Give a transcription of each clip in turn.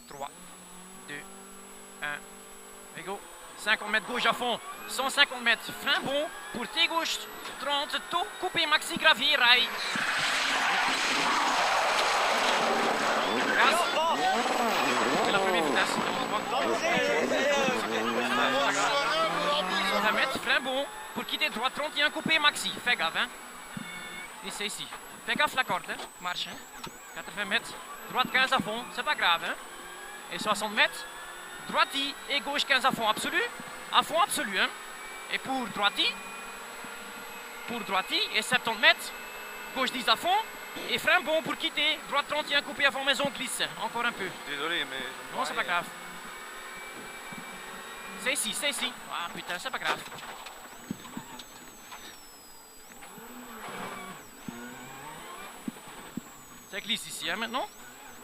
3, 2, 1, et go. 50 mètres gauche à fond, 150 mètres, frein bon, pour T gauche, 30, taux, coupé, maxi, gravier, rail. Gaz. C'est la première vitesse. 120 mètres, frein bon, pour quitter droite, 31, coupé, maxi. Fais gaffe, hein. Et c'est ici. Fais gaffe la corde, hein. Marche, hein. 80 mètres, droite 15 à fond, c'est pas grave, hein. Et 60 mètres, droiti et gauche 15 à fond absolu, hein. Et pour droiti et 70 mètres, gauche 10 à fond, et frein bon pour quitter, droite 31 coupé avant maison glisse, encore un peu. Désolé, mais... Non, c'est pas grave. C'est ici. Ah putain, c'est pas grave. Ça glisse ici, hein, maintenant.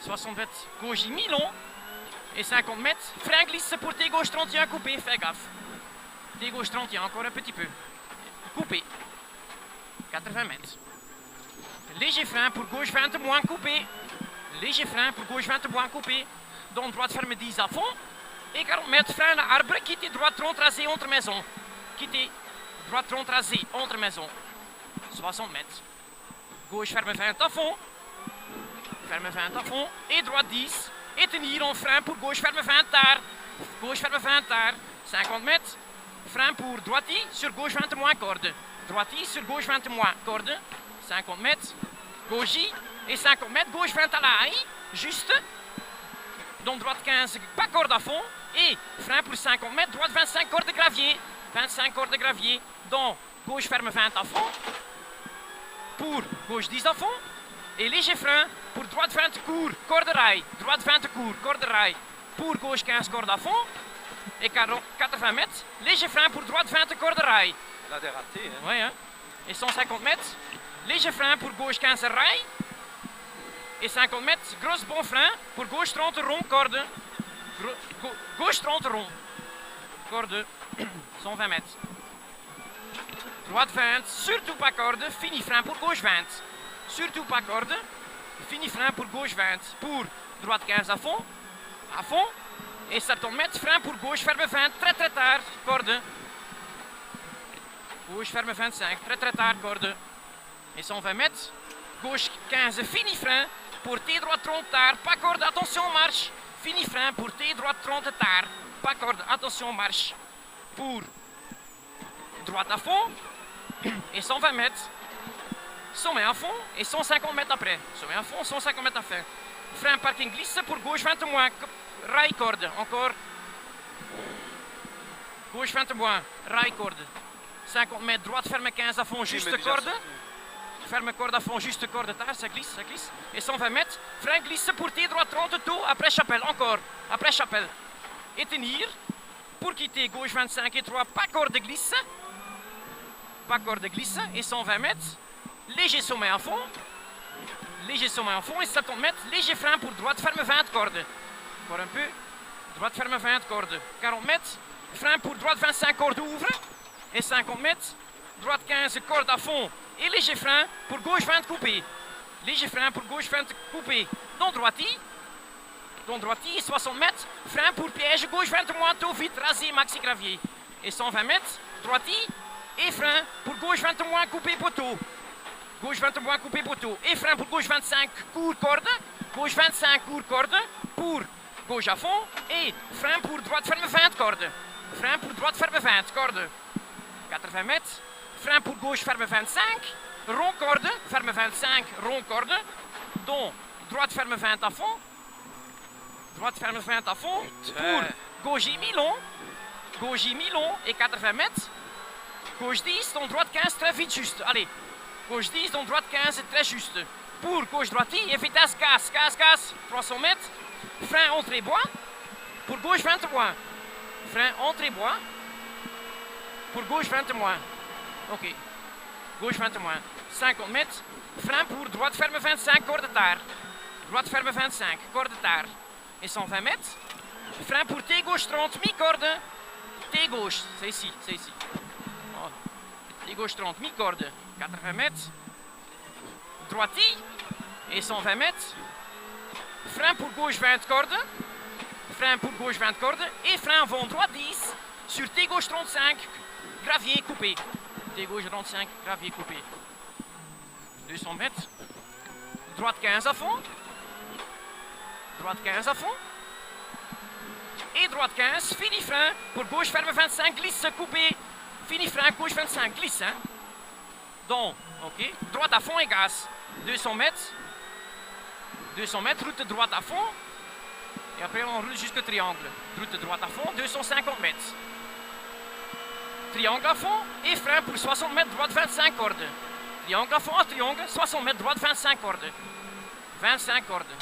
60 mètres, gauche mi-long. Et 50 mètres, frein glisse pour T gauche 31 coupé, fais gaffe. T gauche 31, encore un petit peu. Coupé. 80 mètres. Léger frein pour gauche 20 moins coupé. Léger frein pour gauche 20 moins coupé. Donc droite ferme 10 à fond. Et 40 mètres, frein à arbre, quitter droite tronc tracé entre maison. Quitter droite tronc tracé entre maison. 60 mètres. Gauche ferme 20 à fond. Ferme 20 à fond. Et droite 10. Et tenir en frein pour gauche ferme 20 tard. Gauche ferme 20 tard. 50 mètres. Frein pour droiti sur gauche 20 moins corde. Droiti sur gauche 20 moins corde. 50 mètres. Gauche et 50 mètres. Gauche 20 à l'ail. Juste. Donc droite 15, pas corde à fond. Et frein pour 50 mètres. Droite 25 corde de gravier. 25 corde de gravier. Donc gauche ferme 20 à fond. Pour gauche 10 à fond. Et léger frein pour droite 20 court, corde rail. Droite 20 court, corde rail. Pour gauche 15 corde à fond. Et 80 mètres. Léger frein pour droite 20 corde rail. Elle a des ratés, hein. Oui, hein. Et 150 mètres. Léger frein pour gauche 15 rail. Et 50 mètres. Gros bon frein pour gauche 30 rond, corde. Gauche 30 rond. Corde. 120 mètres. Droite 20. Surtout pas corde. Fini frein pour gauche 20. Surtout pas corde. Fini frein pour gauche 20. Pour droite 15 à fond. À fond. Et 70 mètres. Frein pour gauche ferme 20. Très très tard. Corde. Gauche ferme 25. Très très tard. Corde. Et 120 mètres. Gauche 15. Fini frein. Pour T droite 30 tard. Pas corde. Attention marche. Fini frein pour T droite 30 tard. Pas corde. Attention marche. Pour droite à fond. Et 120 mètres. Sommet à fond et 150 mètres après. Sommet à fond, 150 mètres après. Frein parking glisse pour gauche 20 moins. Rail corde, encore. Gauche 20 moins, rail corde. 50 mètres, droite ferme 15 à fond, juste corde. Ferme corde à fond, juste corde tard, ça glisse, ça glisse. Et 120 mètres, frein glisse pour T droite 30 taux, après chapelle, encore. Après chapelle. Et tenir. Pour quitter gauche 25 et 3, pas corde glisse. Pas corde glisse. Et 120 mètres. Léger sommet à fond. Léger sommet à fond et 70 mètres. Léger frein pour droite ferme 20 cordes. Encore un peu. Droite ferme 20 cordes. 40 mètres. Frein pour droite 25 cordes ouvre. Et 50 mètres. Droite 15 cordes à fond. Et léger frein pour gauche 20 coupé. Léger frein pour gauche 20 coupé. Donc droiti. Donc droiti et 60 mètres. Frein pour piège gauche 20 moins taux vite rasé maxi gravier. Et 120 mètres. Droiti. Et frein pour gauche 20 moins coupé poteau. Gauche 20 moins coupé poteau. Et frein pour gauche 25 court corde. Gauche 25 court corde. Pour gauche à fond. Et frein pour droite ferme 20 corde. Frein pour droite ferme 20 corde. 80 mètres. Frein pour gauche ferme 25. Rond corde. Ferme 25 rond corde. Donc droite ferme 20 à fond. Droite ferme 20 à fond. Pour gauche mi-long. Gauche mi-long et 80 mètres. Gauche 10, donc droite 15 très vite juste. Allez. Gauche 10, donc droite 15, très juste. Pour gauche droite et vitesse casse, 300 mètres. Frein entrée bois. Pour gauche 20 moins. Frein entrée bois. Pour gauche 20 moins. Ok. Gauche 20 moins. 50 mètres. Frein pour droite ferme 25, corde tard. Droite ferme 25, corde tard. Et 120 mètres. Frein pour T gauche 30, mi-corde. T gauche, c'est ici, c'est ici. Oh. T gauche 30, mi-corde. 80 mètres. Droiti. Et 120 mètres. frein pour gauche 20 cordes, frein pour gauche 20 cordes, et frein avant droit 10, sur T gauche 35, gravier coupé. T gauche 35, gravier coupé. 200 mètres, droite 15 à fond, droite 15 à fond, et droite 15, fini frein, pour gauche ferme 25, glisse coupé, fini frein, gauche 25, glisse, hein. Donc, ok, droite à fond et gaz, 200 mètres, route droite à fond, et après on roule jusqu'au triangle, route droite à fond, 250 mètres, triangle à fond, et frein pour 60 mètres, droite 25 cordes, triangle à fond, à triangle, 60 mètres, droite 25 cordes, 25 cordes,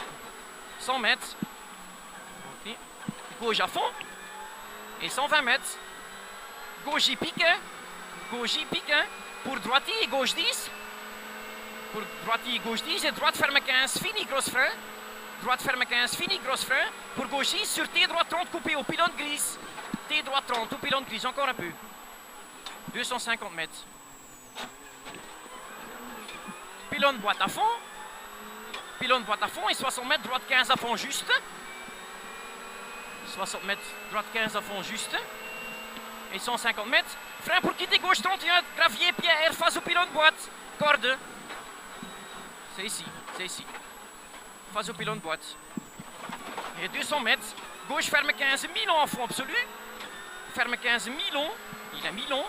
100 mètres, ok, gauche à fond, et 120 mètres, gauche y pique, pour droite et gauche 10, pour droite et gauche 10, et droite ferme 15, fini gros frein, droite ferme 15, fini gros frein, pour gauche 10, sur T droite 30 coupé au pylône grise, T droite 30 au pylône grise, encore un peu, 250 mètres, pylône boîte à fond, et 60 mètres, droite 15 à fond juste, 60 mètres, droite 15 à fond juste, et 150 mètres, frein pour quitter gauche 31, gravier, pierre, face au pylône boîte, corde, c'est ici, face au pylône boîte, et 200 mètres, gauche ferme 15, mi-long en fond absolu, ferme 15, mi-long, il a mi-long,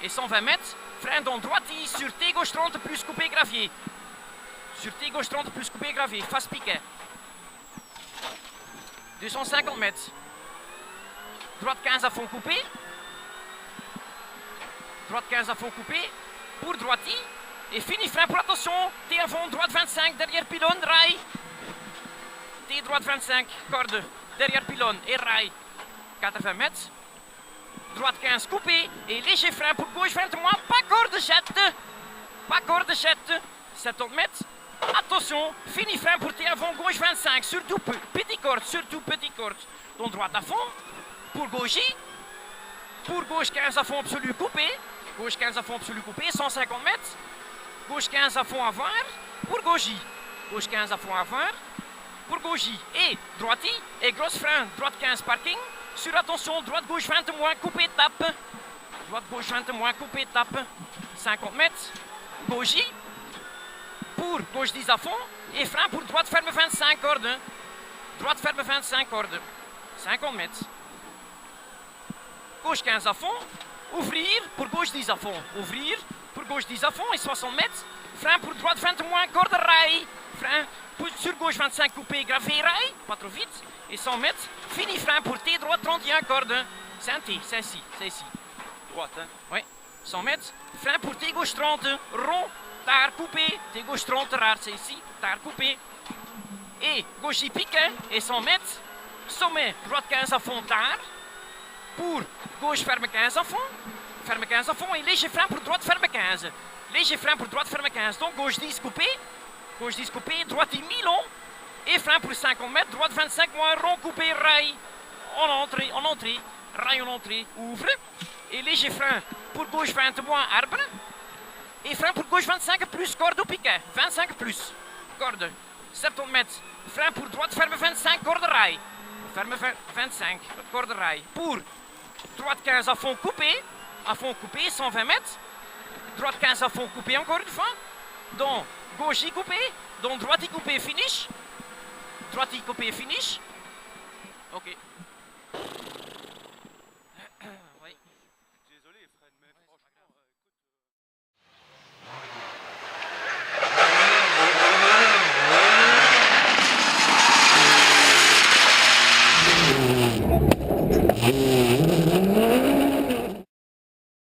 et 120 mètres, frein dans droite sur T gauche 30 plus coupé gravier, sur T gauche 30 plus coupé gravier, face piquet, 250 mètres, droite 15 à fond coupé, pour droite et fini frein pour attention, T avant, droite 25, derrière pylône, rail, T droite 25, corde, derrière pylône et rail, 80 mètres, droite 15 coupé et léger frein pour gauche 20 moins, pas corde jette, 70 mètres, attention, fini frein pour T avant, gauche 25, surtout petit corde, donc droite à fond, pour gauche 15 à fond absolu coupé, 150 mètres, gauche 15 à fond avant, pour gauche 15 à fond avant, pour gauche et droite et grosse frein, droite 15 parking, sur attention, droite gauche 20 moins, coupé tape, 50 mètres, gauche pour gauche 10 à fond, et frein pour droite ferme 25 cordes, 50 mètres, gauche 15 à fond, ouvrir pour gauche 10 à fond, et 60 mètres, frein pour droite 20 moins, corde rail, frein pour, sur gauche 25 coupé, gravé rail, pas trop vite, et 100 mètres, fini frein pour T droite 31 corde, c'est un T, c'est ici, Droite, hein? Oui, 100 mètres, frein pour T gauche 30, rond, tard coupé, T gauche 30 rare, c'est ici, tard coupé, et gauche y pique, et 100 mètres, sommet, droite 15 à fond, tard, pour gauche ferme 15 à fond, et léger frein pour droite ferme 15, donc gauche 10 coupé, droite et mi-long, et frein pour 50 mètres, droite 25 moins, rond coupé, rail, en entrée, rail en entrée, ouvre, et léger frein pour gauche 20 moins, arbre, et frein pour gauche 25 plus, corde au piquet, 25 plus, corde, 70 mètres, frein pour droite ferme 25, corde rail, 25, corde rail, pour droite 15 à fond coupé, 120 mètres, droite 15 à fond coupé encore une fois, donc gauche y coupé, donc droite y coupé, finish, ok.